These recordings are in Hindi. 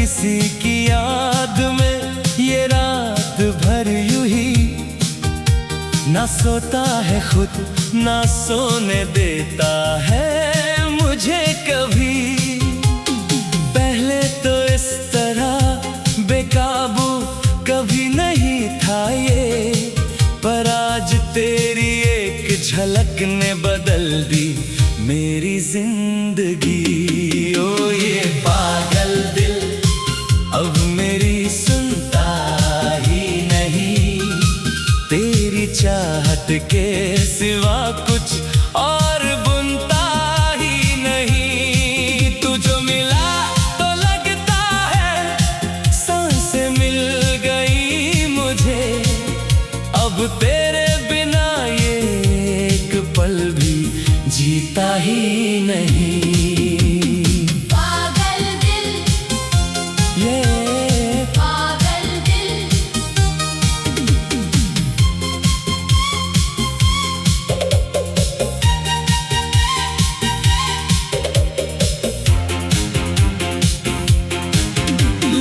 किसी की याद में ये रात भर यूं ही ना सोता है खुद ना सोने देता है मुझे कभी। पहले तो इस तरह बेकाबू कभी नहीं था ये, पर आज तेरी एक झलक ने बदल दी मेरी जिंदगी। ओ ये पागल दिल अब मेरी सुनता ही नहीं, तेरी चाहत के सिवा कुछ और बुनता ही नहीं। तू जो मिला तो लगता है सांसें मिल गई मुझे, अब तेरे बिना ये एक पल भी जीता ही नहीं। पागल दिल, ये पागल दिल,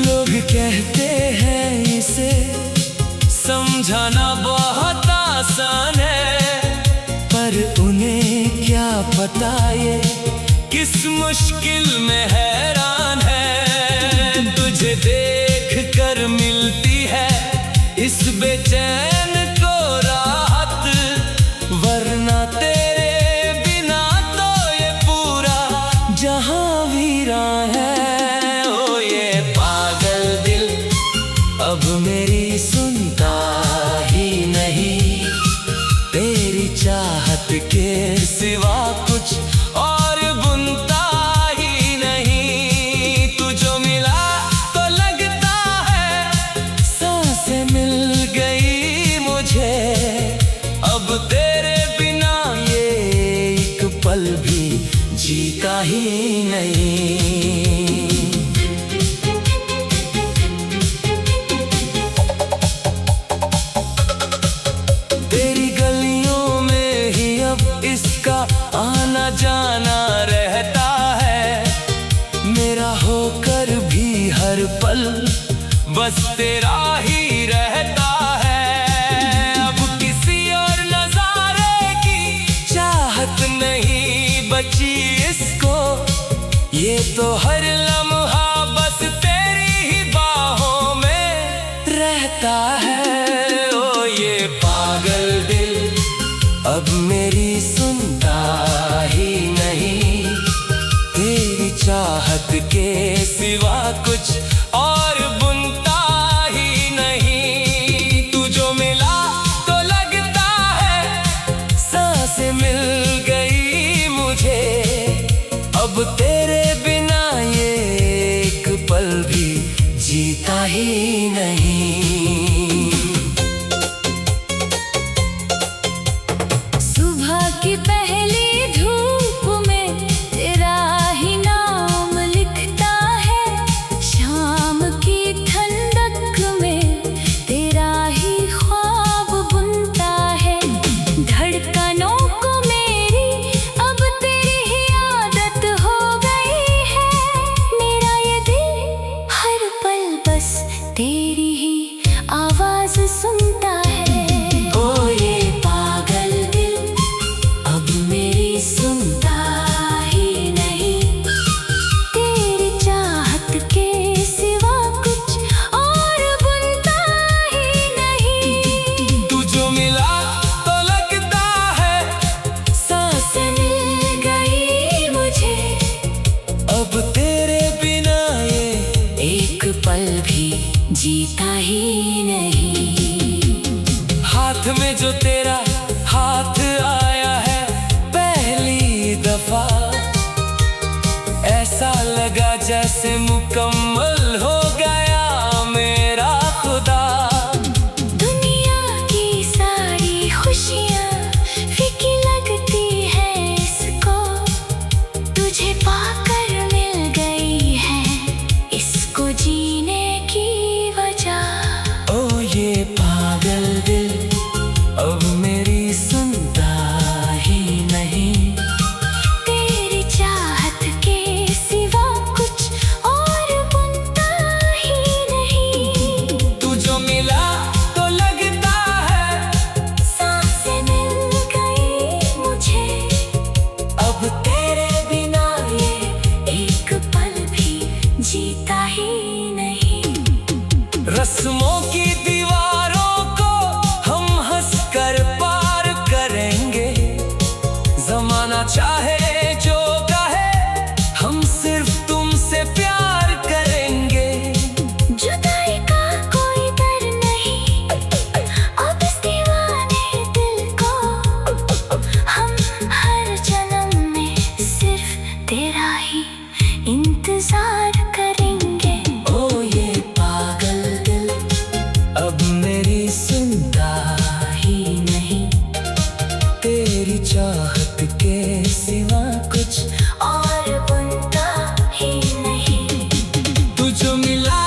लोग कहते हैं इसे समझाना बहुत आसान है, पर उन्हें क्या पता ये किस मुश्किल में हैरान है। तुझे देख कर मिलती है इस बेचैन को राहत, वरना तेरे बिना तो ये पूरा जहां वीरान है। ओ ये पागल दिल अब मेरी सुनता ही नहीं, तेरी चाहत के सिवा कुछ और बुनता ही नहीं। तू जो मिला तो लगता है सांसें मिल गई मुझे, अब तेरे बिना ये एक पल भी जीता ही नहीं। तेरी गलियों में ही अब इसका आना जाना रहता है, मेरा होकर भी हर पल बस तेरा ही रहता है। अब किसी और नजारे की चाहत नहीं बची इसको, ये तो हर लम्हा बस तेरी ही बाहों में रहता है। ओ ये पागल दिल अब मेरी सुनता ही नहीं, तेरी चाहत के सिवा कुछ और बुनता ही नहीं। तू जो मिला तो लगता है सांसें मिल गई मुझे, अब तेरे बिना ये एक पल भी जीता ही नहीं। सुबह की पहली धूप में तेरा ही नाम लिखता है, शाम की ठंडक में तेरा ही ख्वाब बुनता है। धड़कनों को मेरी अब तेरी ही आदत हो गई है, मेरा ये दिल हर पल बस तेरी ही आवाज सुनता है। ओ ये पागल दिल अब मेरी सुनता ही नहीं, तेरी चाहत के सिवा कुछ और बुनता ही नहीं। तू जो मिला तो लगता है सांसें मिल गई मुझे, अब तेरे बिना ये एक पल भी जीता ही नहीं। हाथ में जो तेरा हाथ आया है पहली दफा, ऐसा लगा जैसे मुकम्मल हो गया मेरा खुदा। दुनिया की सारी खुशियाँ फीकी लगती है इसको, तुझे पाकर मिल गई है इसको जीने की वजह। ओ ये पागल दिल अब मेरी सुनता ही नहीं, तेरी चाहत के सिवा कुछ और जमाना चाहे जो कहे, हम सिर्फ तुमसे प्यार करेंगे। जुदाई का कोई डर नहीं, अब इस दीवाने दिल को हम हर जन्म में सिर्फ तेरा ही इंतजार करेंगे। ओ ये पागल दिल अब मेरी सुनता ही नहीं, तेरी चाहत के सिवा कुछ और बनता ही नहीं। तू जो मिला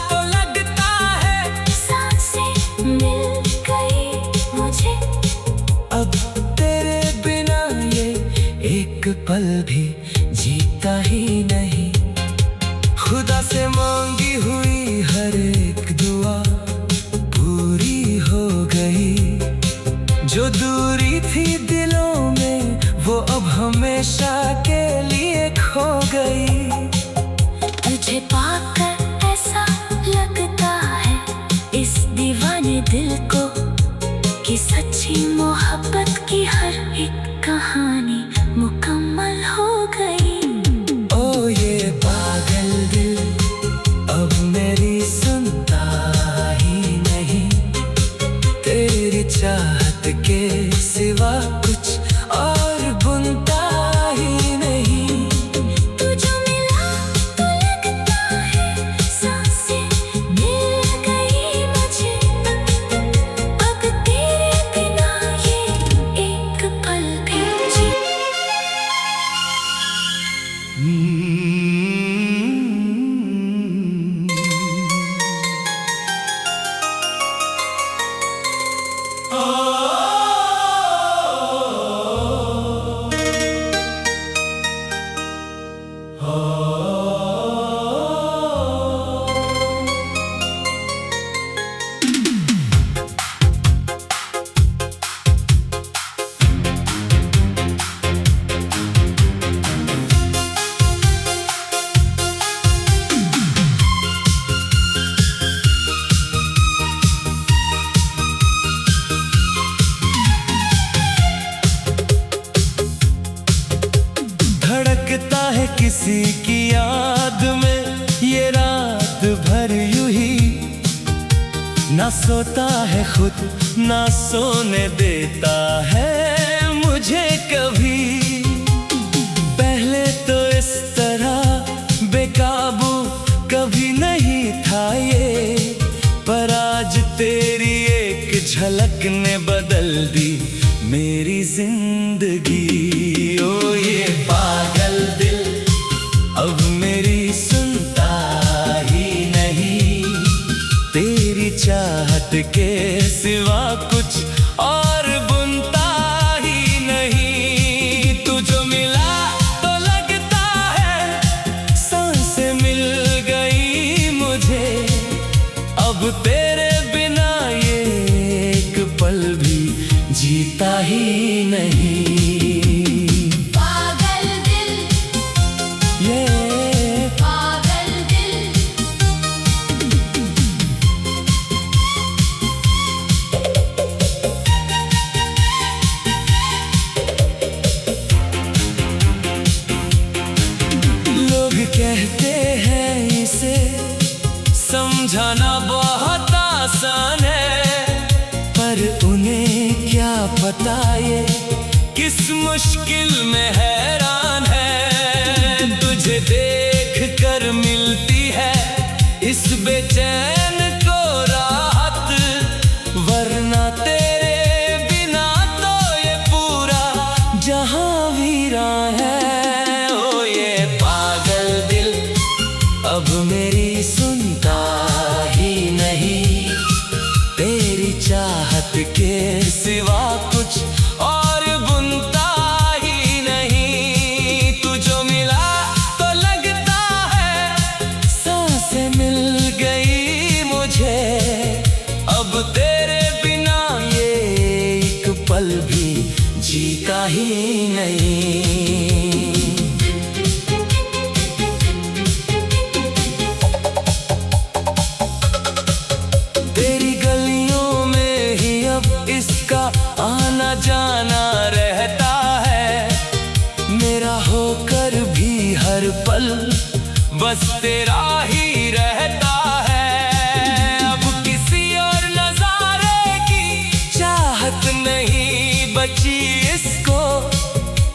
तो लगता है सांसें मिल गई मुझे, अब तेरे बिना ये एक पल भी जीता ही नहीं। खुदा से मांगी हुई हर एक दुआ पूरी हो गई, जो दूरी थी दिलों में वो अब हमेशा के लिए खो गई। तुझे पाकर ऐसा लगता है इस दीवाने दिल को कि सच्ची मोहब्बत की हर एक कहानी मुकम्मल हो गई। ओ ये पागल दिल अब मेरी सुनता ही नहीं, तेरी चाहत के सिवा कुछ और बुनता ही नहीं। तू जो मिला तो लगता है सांसें मिल गई मुझे, अब तेरे बिना ये एक पल भी जी धड़कता है किसी की याद में ये रात भर यूं ही, ना सोता है खुद ना सोने देता है मुझे कभी। पहले तो इस तरह बेकाबू कभी नहीं था ये, पर आज तेरी एक झलक ने बदल दी मेरी जिंदगी। ओ ये पागल दिल अब मेरी सुनता ही नहीं, तेरी चाहत के सिवा कुछ और बुनता ही नहीं। तू जो मिला तो लगता है सांसें मिल गई मुझे, अब तेरे बिना ये एक पल भी जीता ही नहीं। पागल दिल, ये पागल दिल, लोग कहते हैं इसे समझाना बहुत आसान है, पर उन्हें क्या पता ये किस मुश्किल में हैरान है। तुझे देख कर मिलती है इस बेचैन को राहत, वरना तेरे बिना तो ये पूरा जहां वीरान है। ओ ये पागल दिल अब मेरी सुनता ही नहीं, तेरी चाहत के सिवा कुछ और बुनता ही नहीं। तू जो मिला तो लगता है सांसें मिल गई मुझे, अब तेरे बिना ये एक पल भी जीता ही नहीं। पल बस तेरा ही रहता है। अब किसी और नजारे की चाहत नहीं बची इसको,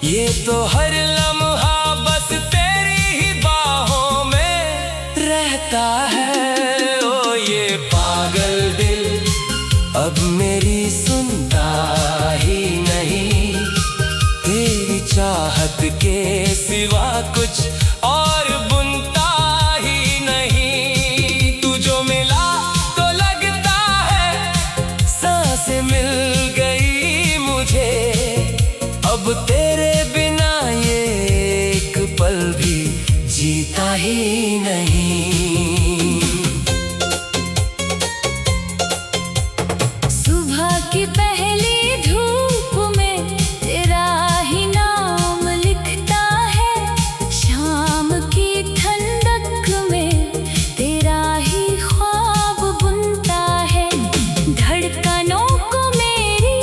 ये तो हर लम्हा बस तेरी ही बाहों में रहता है। ओ ये पागल दिल अब मेरी सुनता ही नहीं, तेरी चाहत के सिवा कुछ और बुनता ही नहीं। तू जो मिला तो लगता है सांसें मिल गई मुझे, अब तेरे बिना ये एक पल भी जीता ही नहीं। सुबह की पहली धूप में तेरा ही नाम लिखता है, शाम की ठंडक में तेरा ही ख्वाब बुनता है। धड़कनों को मेरी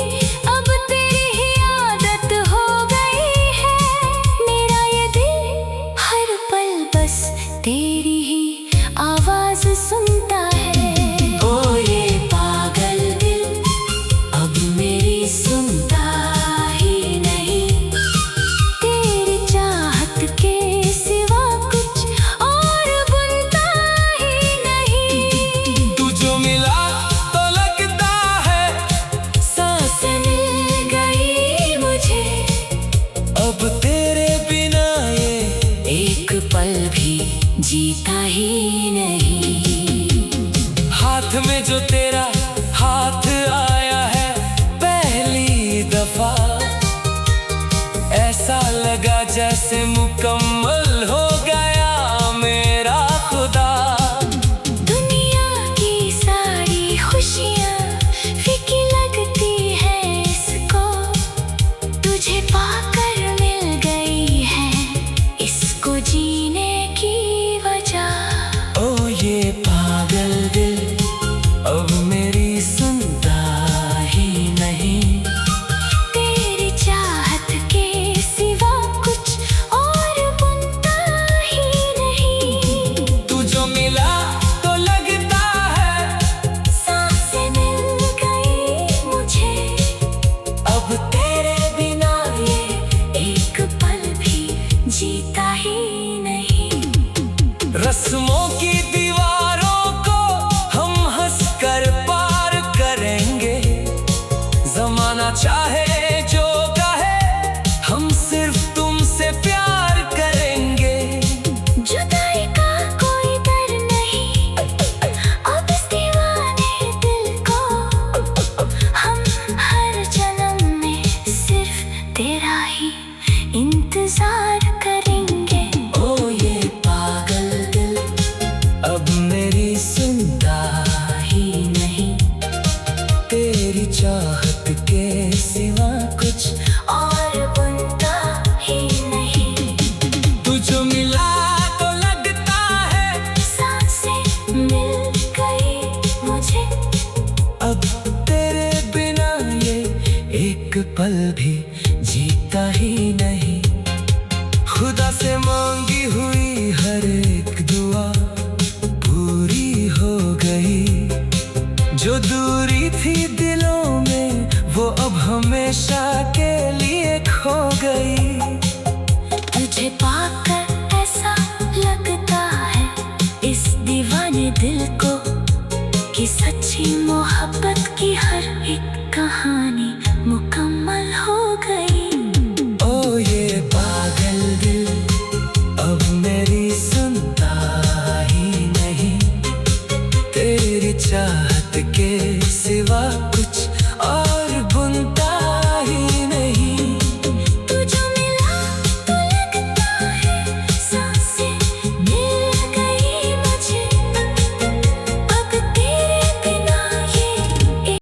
अब तेरी ही आदत हो गई है, मेरा ये दिल हर पल बस तेरी ही आवाज सुनता है। ओ ये पागल दिल अब मेरी सुनता ही नहीं, तेरी चाहत के सिवा कुछ और बुनता ही नहीं। तू जो मिला तो लगता है सांसें मिल गई मुझे, अब तेरे बिना ये एक पल भी जीता ही नहीं। हाथ में जो तेरा हाथ आया है पहली दफा, ऐसा लगा जैसे मुकम्मल हो गया मेरा खुदा। दुनिया की सारी खुशियाँ फीकी लगती है इसको, तुझे पाकर मिल गई है इसको जीने की वजह। ओ ये पागल दिल अब मेरी सुनता ही नहीं, तेरी चाहत के सिवा कुछ और बुनता ही नहीं। तू जो मिला तो लगता है सांसें मिल गई मुझे, अब तेरे बिना ये एक पल भी जीता ही नहीं। रस्मों की दीवारों को हम हंसकर पार करेंगे, जमाना चाहे जो कहे हम सिर्फ तुमसे प्यार करेंगे। जुदाई का कोई डर नहीं अब इस दीवाने दिल को, हम हर जन्म में सिर्फ तेरा ही इंतजार करेंगे। ओ ये पागल दिल अब मेरी सुनता ही नहीं, तेरी चाहत के सिवा कुछ और बुनता ही नहीं। तू जो मिला तो लगता है सांसें मिल गई मुझे, अब तेरे बिना ये एक पल भी जीता ही नहीं। खुदा से मांगी हुई हर एक दुआ पूरी हो गई, जो दूरी थी दिलों में वो अब हमेशा के लिए खो गई।